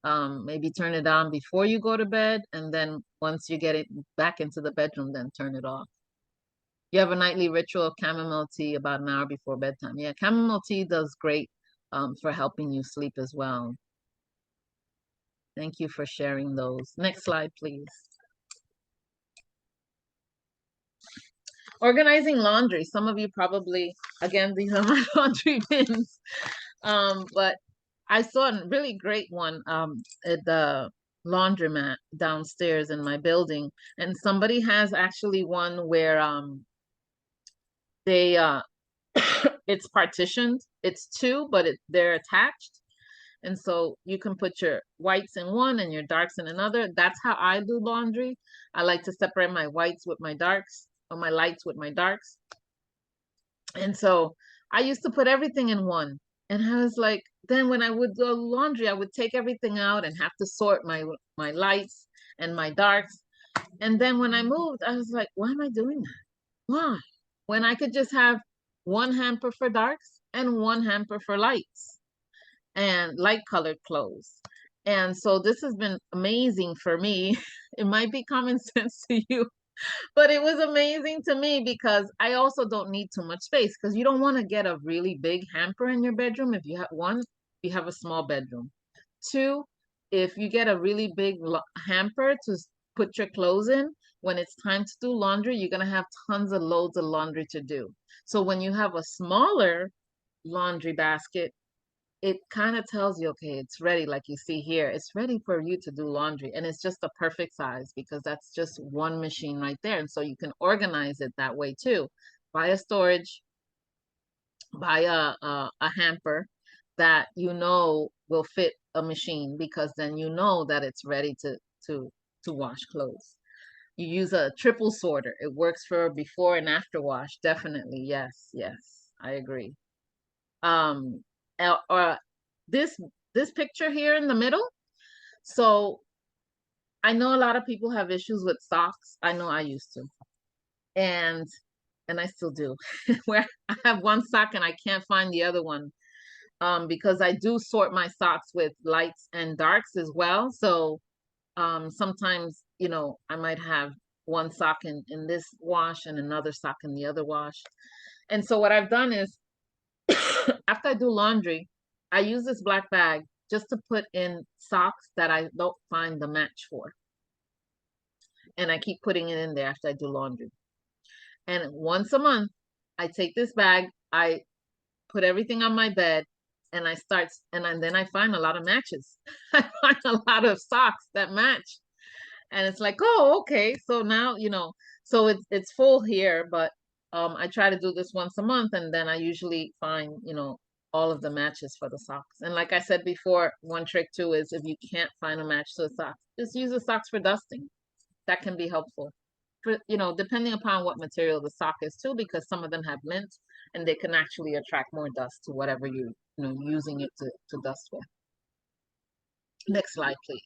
Maybe turn it on before you go to bed, and then once you get it back into the bedroom, then turn it off. You have a nightly ritual of chamomile tea about an hour before bedtime. Yeah, chamomile tea does great for helping you sleep as well. Thank you for sharing those. Next slide, please. Organizing laundry. Some of you probably, again, these are my laundry bins. But I saw a really great one at the laundromat downstairs in my building. And somebody has actually one where they it's partitioned. It's two, but they're attached. And so you can put your whites in one and your darks in another. That's how I do laundry. I like to separate my whites with my darks, or my lights with my darks. And so I used to put everything in one. And I was like, then when I would do laundry, I would take everything out and have to sort my lights and my darks. And then when I moved, I was like, why am I doing that? Why? When I could just have one hamper for darks and one hamper for lights and light colored clothes. And so this has been amazing for me. It might be common sense to you, but it was amazing to me because I also don't need too much space because you don't want to get a really big hamper in your bedroom. If you have one, you have a small bedroom. Two, if you get a really big hamper to put your clothes in, when it's time to do laundry, you're going to have tons of loads of laundry to do. So when you have a smaller laundry basket, it kind of tells you, okay, it's ready. Like you see here, it's ready for you to do laundry. And it's just the perfect size because that's just one machine right there. And so you can organize it that way too. Buy a storage, buy a hamper that you know will fit a machine because then you know that it's ready to wash clothes. You use a triple sorter. It works for before and after wash. Definitely. Yes. Yes. I agree. This picture here in the middle. So I know a lot of people have issues with socks. I know I used to. And I still do. Where I have one sock and I can't find the other one. Because I do sort my socks with lights and darks as well. So sometimes, you know, I might have one sock in this wash and another sock in the other wash. And so what I've done is after I do laundry, I use this black bag just to put in socks that I don't find the match for. And I keep putting it in there after I do laundry. And once a month, I take this bag, I put everything on my bed, and I start, and then I find a lot of matches. I find a lot of socks that match. And it's like, oh, okay. So now, so it's full here, but I try to do this once a month, and then I usually find, all of the matches for the socks. And like I said before, one trick too is if you can't find a match to the socks, just use the socks for dusting. That can be helpful. For, depending upon what material the sock is too, because some of them have lint and they can actually attract more dust to whatever using it to dust with. Next slide, please.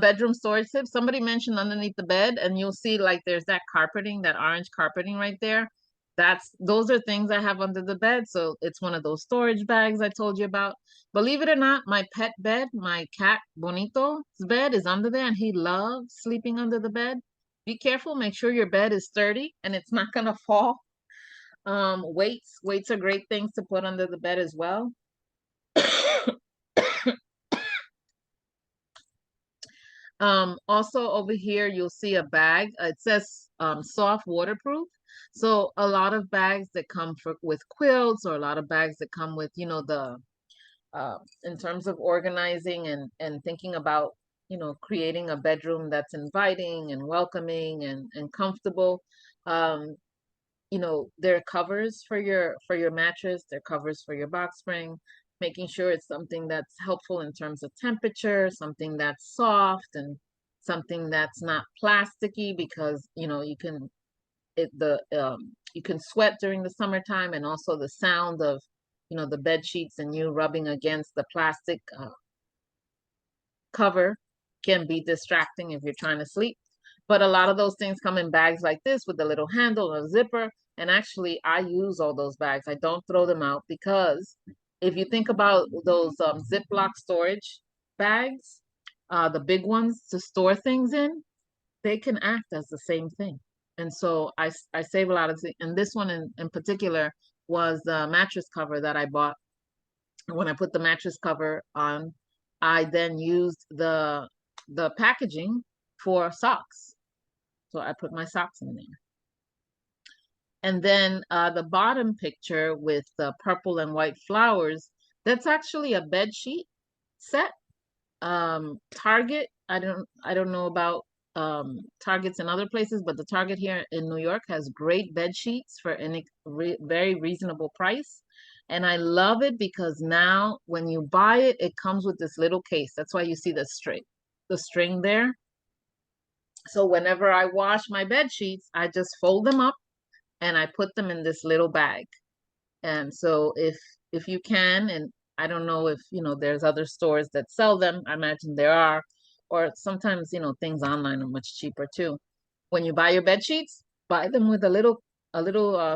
Bedroom storage tips. Somebody mentioned underneath the bed, and you'll see like there's that carpeting, that orange carpeting right there. Those are things I have under the bed. So it's one of those storage bags I told you about. Believe it or not, my pet bed, my cat Bonito's bed is under there, and he loves sleeping under the bed. Be careful, make sure your bed is sturdy and it's not gonna fall. Weights are great things to put under the bed as well. Also over here, you'll see a bag. It says soft waterproof. So a lot of bags that come with quilts, or a lot of bags that come with, the in terms of organizing and thinking about, creating a bedroom that's inviting and welcoming and comfortable. There are covers for your mattress, there are covers for your box spring, making sure it's something that's helpful in terms of temperature, something that's soft, and something that's not plasticky, because you can sweat during the summertime, and also the sound of the bed sheets and you rubbing against the plastic cover can be distracting if you're trying to sleep. But a lot of those things come in bags like this with a little handle and a zipper. And actually, I use all those bags. I don't throw them out, because if you think about those Ziploc storage bags, the big ones to store things in, they can act as the same thing. And so I save a lot of things. And this one in particular was the mattress cover that I bought. When I put the mattress cover on, I then used the packaging for socks. So I put my socks in there. And then the bottom picture with the purple and white flowers, that's actually a bed sheet set. Target, I don't know about Targets in other places, but the Target here in New York has great bed sheets for a very reasonable price. And I love it because now when you buy it, it comes with this little case. That's why you see the string there. So whenever I wash my bed sheets, I just fold them up and I put them in this little bag. And so if you can, and I don't know if, there's other stores that sell them, I imagine there are, or sometimes, things online are much cheaper too. When you buy your bed sheets, buy them with a little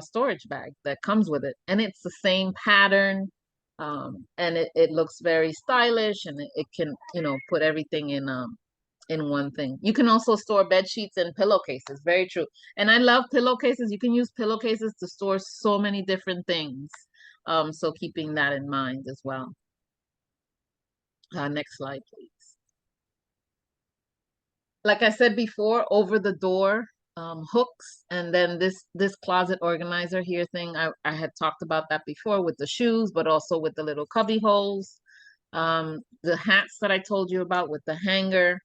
storage bag that comes with it. And it's the same pattern. And it looks very stylish, and it can, put everything in one thing. You can also store bed sheets and pillowcases. Very true. And I love pillowcases. You can use pillowcases to store so many different things. So keeping that in mind as well. Next slide, please. Like I said before, over the door hooks, and then this closet organizer here thing, I had talked about that before with the shoes, but also with the little cubby holes. The hats that I told you about with the hanger.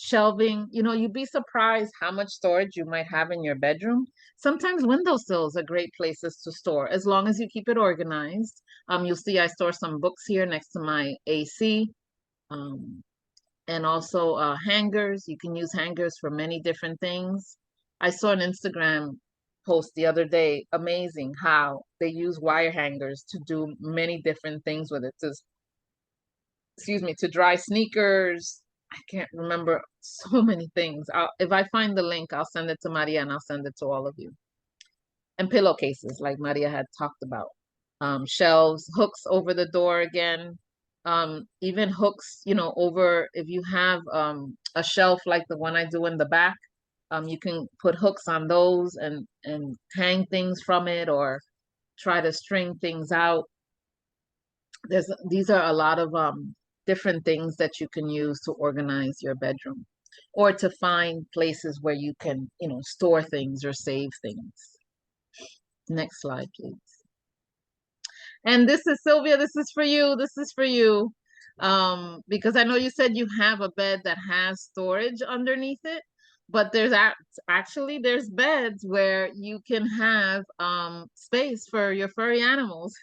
Shelving, you'd be surprised how much storage you might have in your bedroom. Sometimes windowsills are great places to store, as long as you keep it organized. You'll see I store some books here next to my AC. And also hangers. You can use hangers for many different things. I saw an Instagram post the other day, amazing how they use wire hangers to do many different things with it. To dry sneakers. I can't remember, so many things. If I find the link, I'll send it to Maria, and I'll send it to all of you. And pillowcases, like Maria had talked about. Shelves, hooks over the door again. Even hooks, over, if you have a shelf like the one I do in the back, you can put hooks on those and hang things from it, or try to string things out. these are a lot of different things that you can use to organize your bedroom or to find places where you can, store things or save things. Next slide, please. And this is Sylvia, this is for you. This is for you. Because I know you said you have a bed that has storage underneath it, but actually there's beds where you can have space for your furry animals.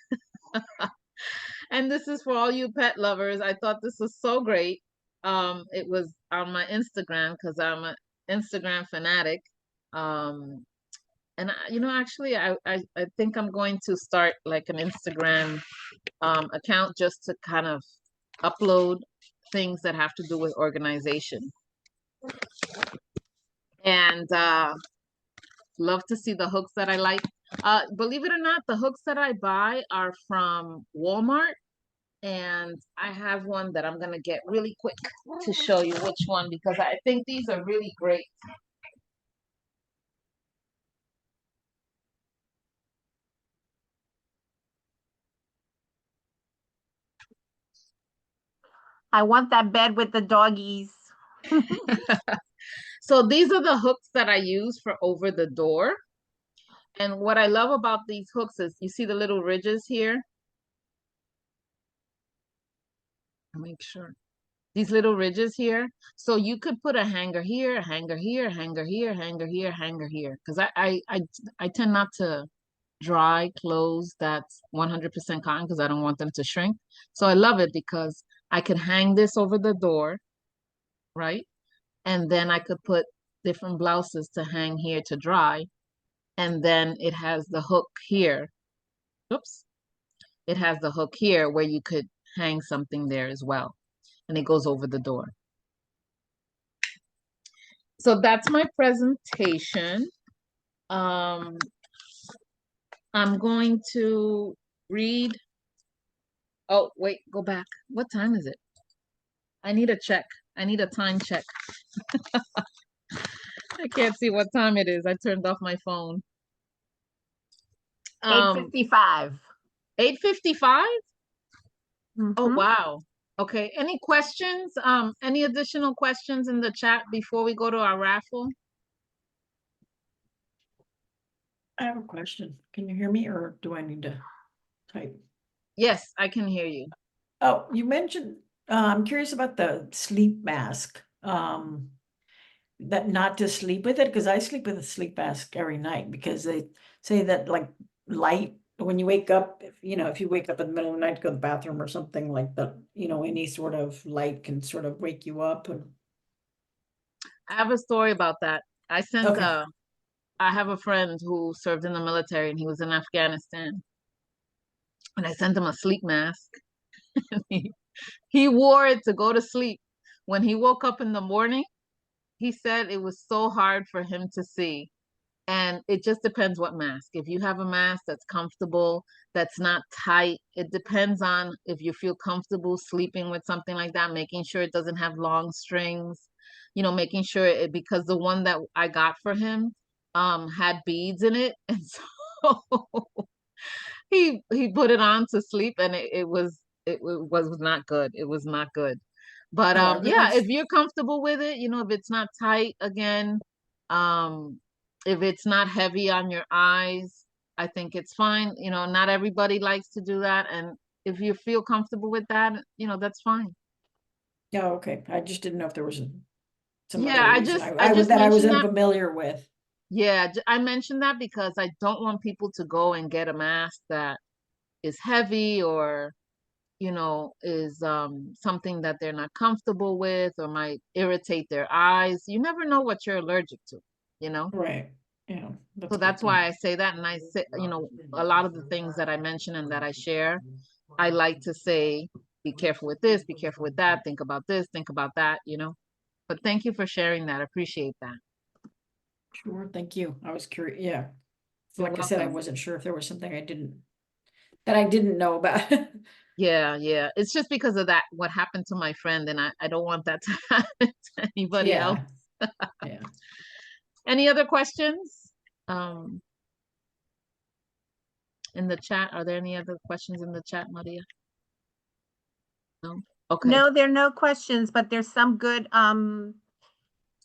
And this is for all you pet lovers. I thought this was so great. It was on my Instagram because I'm an Instagram fanatic. And actually, I think I'm going to start like an Instagram account just to kind of upload things that have to do with organization. And love to see the hooks that I like. Believe it or not, the hooks that I buy are from Walmart. And I have one that I'm gonna get really quick to show you which one, because I think these are really great. I want that bed with the doggies. So these are the hooks that I use for over the door. And what I love about these hooks is you see the little ridges here. Make sure. These little ridges here. So you could put a hanger here, a hanger here, a hanger here, a hanger here, a hanger here. Because I tend not to dry clothes that's 100% cotton because I don't want them to shrink. So I love it because I could hang this over the door, right? And then I could put different blouses to hang here to dry. And then it has the hook here. Oops. It has the hook here where you could hang something there as well. And it goes over the door. So that's my presentation. I'm going to read. Oh, wait, go back. What time is it? I need a check. I need a time check. I can't see what time it is. I turned off my phone. 8:55. 8:55? Mm-hmm. Oh, wow. Okay. Any questions? Any additional questions in the chat before we go to our raffle? I have a question. Can you hear me or do I need to type? Yes, I can hear you. Oh, you mentioned, I'm curious about the sleep mask. That not to sleep with it, because I sleep with a sleep mask every night because they say that like light, when you wake up, if you wake up in the middle of the night to go to the bathroom or something like that, any sort of light can sort of wake you up. I have a story about that. Okay. I have a friend who served in the military and he was in Afghanistan. And I sent him a sleep mask. He wore it to go to sleep. When he woke up in the morning, he said it was so hard for him to see. And it just depends what mask. If you have a mask that's comfortable, that's not tight, it depends on if you feel comfortable sleeping with something like that, making sure it doesn't have long strings, making sure it, because the one that I got for him had beads in it. And so he put it on to sleep and it was not good. It was not good. But Oh, yeah, if you're comfortable with it, if it's not tight again, um if it's not heavy on your eyes, I think it's fine. Not everybody likes to do that, and if you feel comfortable with that, that's fine. yeah, okay. I just didn't know if there was some Yeah, other I reason just I I was just that I was mentioned that. unfamiliar with. Yeah, I mentioned that because I don't want people to go and get a mask that is heavy or is something that they're not comfortable with or might irritate their eyes. You never know what you're allergic to, you know? Right. Yeah, that's So a good that's why I thing. say that. And I say, a lot of the things that I mention and that I share, I like to say, be careful with this, be careful with that, think about this, think about that, But thank you for sharing that. I appreciate that. Sure, thank you. I was curious. Yeah. You're Like I said, I welcome. wasn't sure if there was something that I didn't know about. Yeah, yeah. It's just because of that, what happened to my friend, and I don't want that to happen to anybody else. Yeah. Yeah. Any other questions? In the chat, are there any other questions in the chat, Maria? No? Okay. No, there are no questions, but there's some good,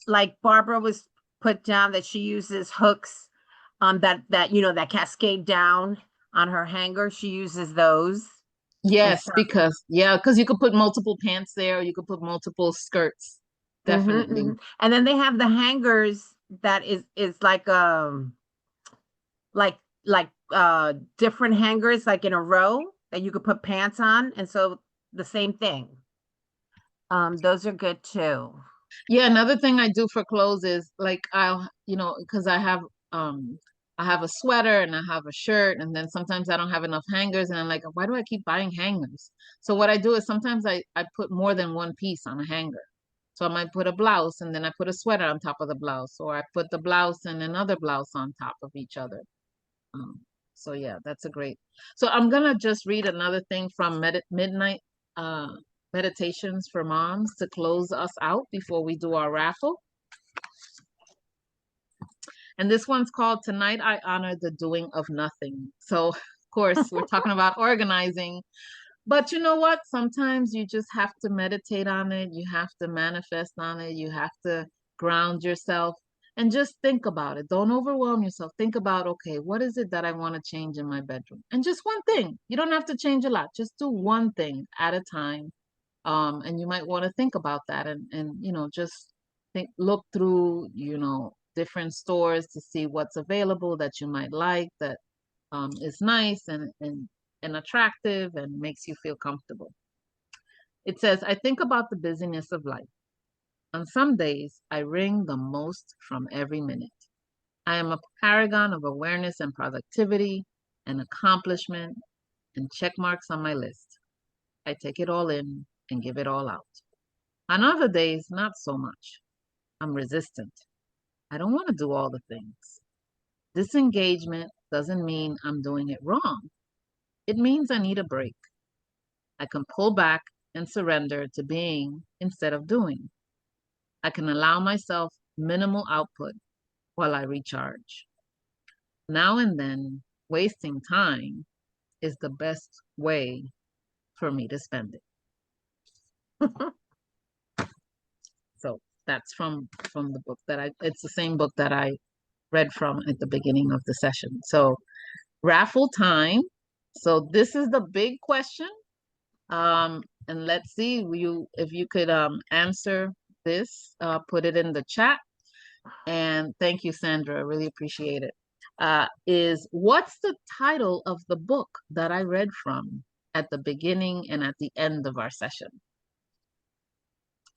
like Barbara was put down that she uses hooks, that cascade down on her hanger. She uses those. Yes, so- because you could put multiple pants there, or you could put multiple skirts. Definitely. And then they have the hangers that is like different hangers like in a row that you could put pants on, and so the same thing. Those are good too. Yeah, another thing I do for clothes is like because I have a sweater and I have a shirt, and then sometimes I don't have enough hangers, and I'm like, why do I keep buying hangers? So what I do is sometimes I put more than one piece on a hanger. So I might put a blouse and then I put a sweater on top of the blouse, or I put the blouse and another blouse on top of each other. So yeah, that's a great. So I'm gonna just read another thing from Midnight Meditations for Moms to close us out before we do our raffle. And this one's called Tonight I Honor the Doing of Nothing. So of course we're talking about organizing, but you know what? Sometimes you just have to meditate on it. You have to manifest on it. You have to ground yourself and just think about it. Don't overwhelm yourself. Think about, okay, what is it that I want to change in my bedroom? And just one thing. You don't have to change a lot. Just do one thing at a time. And you might want to think about that and just look through, different stores to see what's available that you might like, that is nice and attractive and makes you feel comfortable. It says, I think about the busyness of life. On some days, I wring the most from every minute. I am a paragon of awareness and productivity and accomplishment and check marks on my list. I take it all in and give it all out. On other days, not so much. I'm resistant. I don't want to do all the things. Disengagement doesn't mean I'm doing it wrong. It means I need a break. I can pull back and surrender to being instead of doing. I can allow myself minimal output while I recharge. Now and then, wasting time is the best way for me to spend it. So that's from the book it's the same book that I read from at the beginning of the session. So raffle time. So this is the big question. And let's see if you could answer this, put it in the chat. And thank you, Sandra. I really appreciate it. What's the title of the book that I read from at the beginning and at the end of our session?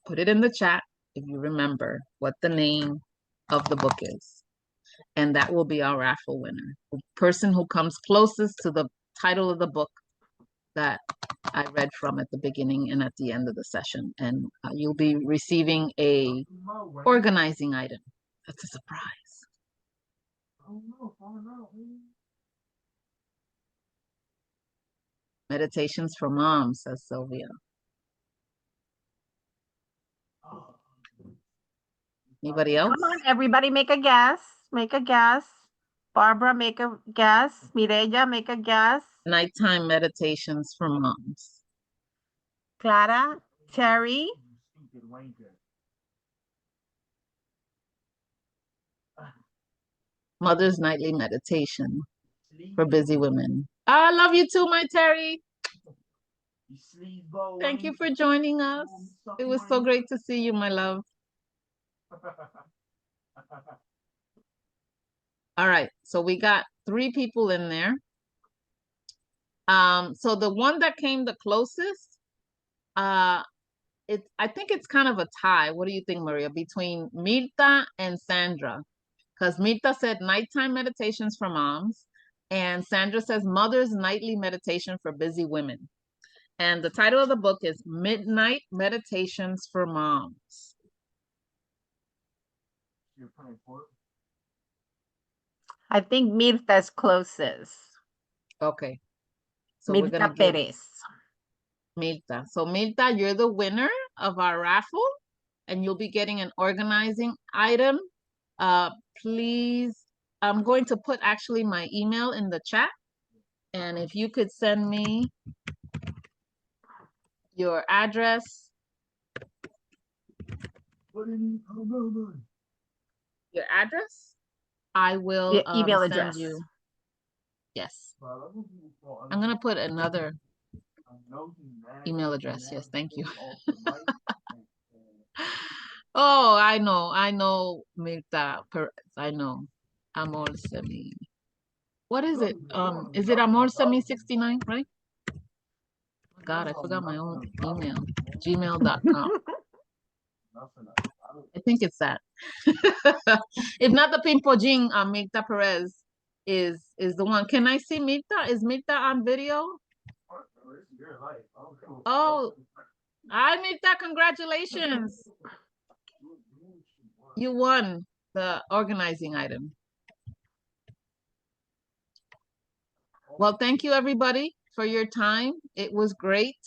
Put it in the chat if you remember what the name of the book is. And that will be our raffle winner. The person who comes closest to the title of the book that I read from at the beginning and at the end of the session. And you'll be receiving a organizing item. That's a surprise. Meditations for Moms, says Sylvia. Anybody else? Come on, everybody, make a guess. Make a guess. Barbara, make a guess. Mireya, make a guess. Nighttime Meditations for Moms. Clara, Terry. Mother's Nightly Meditation for Busy Women. I love you too, my Terry. Thank you for joining us. It was so great to see you, my love. All right, so we got 3 people in there. So the one that came the closest, I think it's kind of a tie. What do you think, Maria, between Mirta and Sandra? Because Mirta said Nighttime Meditations for Moms, and Sandra says Mother's Nightly Meditation for Busy Women. And the title of the book is Midnight Meditations for Moms. I think Mirta's closest. Okay. So Mirta we're gonna Perez. Mirta. So Mirta, you're the winner of our raffle, and you'll be getting an organizing item. Please, I'm going to put actually my email in the chat. And if you could send me your address, I will Your email send address. you. Yes. I'm gonna put another email address. Yes, thank you. Oh, I know, Mirta Perez. I know. Amor Semi. What is it? Is it Amor Semi 69, right? Oh God, I forgot my own email. Gmail.com. I think it's that. If not, the Pimpojing, Mirta Perez is the one. Can I see Mirta? Is Mirta on video? Oh, hi Mirta, congratulations. You won the organizing item. Well, thank you everybody for your time. It was great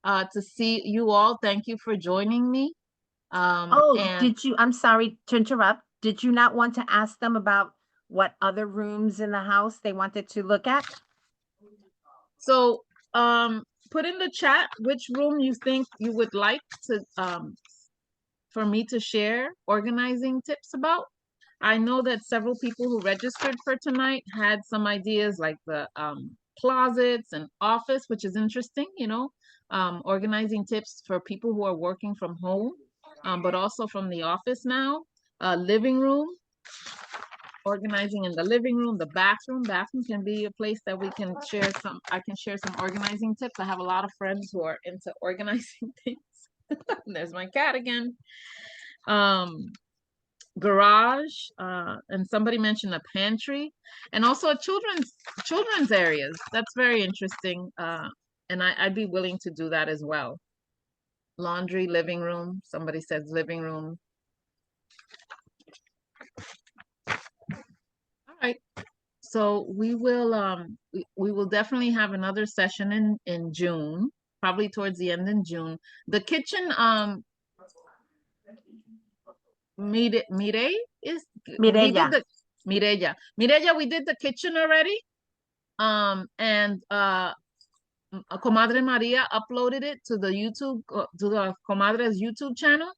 to see you all. Thank you for joining me. Oh, And I'm sorry to interrupt. Did you not want to ask them about what other rooms in the house they wanted to look at? so put in the chat which room you think you would like to for me to share organizing tips about. I know that several people who registered for tonight had some ideas like the closets and office, which is interesting, you know, organizing tips for people who are working from home, but also from the office now. Living room, organizing in the living room, the bathroom. Bathroom can be a place that we can share some, I can share some organizing tips. I have a lot of friends who are into organizing things. There's my cat again. Garage, and somebody mentioned a pantry, and also a children's areas. That's very interesting. And I'd be willing to do that as well. Laundry, living room. Somebody says living room. All right. So we will definitely have another session in June, probably towards the end in June. The kitchen, Mire is we did Mireya. the Mireya, we did the kitchen already. And Comadre Maria uploaded it to the YouTube, to the Comadre's YouTube channel.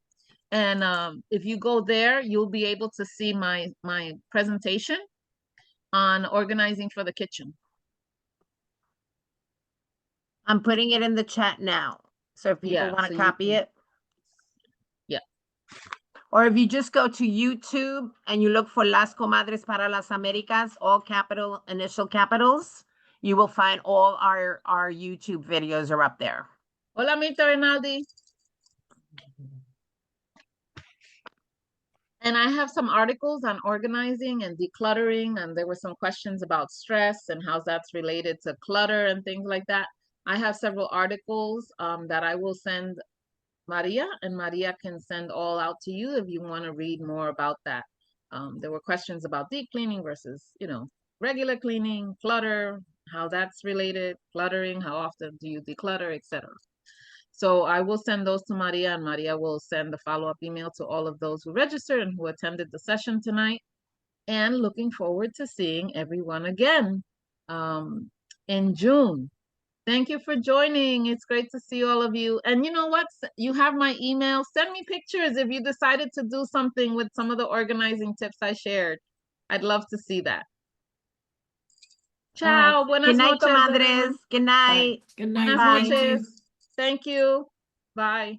And if you go there, you'll be able to see my presentation on organizing for the kitchen. I'm putting it in the chat now. So if people Yeah, want so to you copy can- it. Yeah. Or if you just go to YouTube and you look for Las Comadres para las Americas, all capital, initial capitals, you will find all our YouTube videos are up there. Hola, Mirta Rinaldi. And I have some articles on organizing and decluttering, and there were some questions about stress and how that's related to clutter and things like that. I have several articles that I will send Maria, and Maria can send all out to you if you want to read more about that. There were questions about deep cleaning versus, you know, regular cleaning, clutter, how that's related, cluttering, how often do you declutter, etc. So I will send those to Maria, and Maria will send the follow-up email to all of those who registered and who attended the session tonight. And looking forward to seeing everyone again in June. Thank you for joining. It's great to see all of you. And you know what? You have my email. Send me pictures if you decided to do something with some of the organizing tips I shared. I'd love to see that. Ciao. Buenas Good night, noches, comadres. everyone. Good night. Good night. Buenas Bye. noches. Thank you. Bye.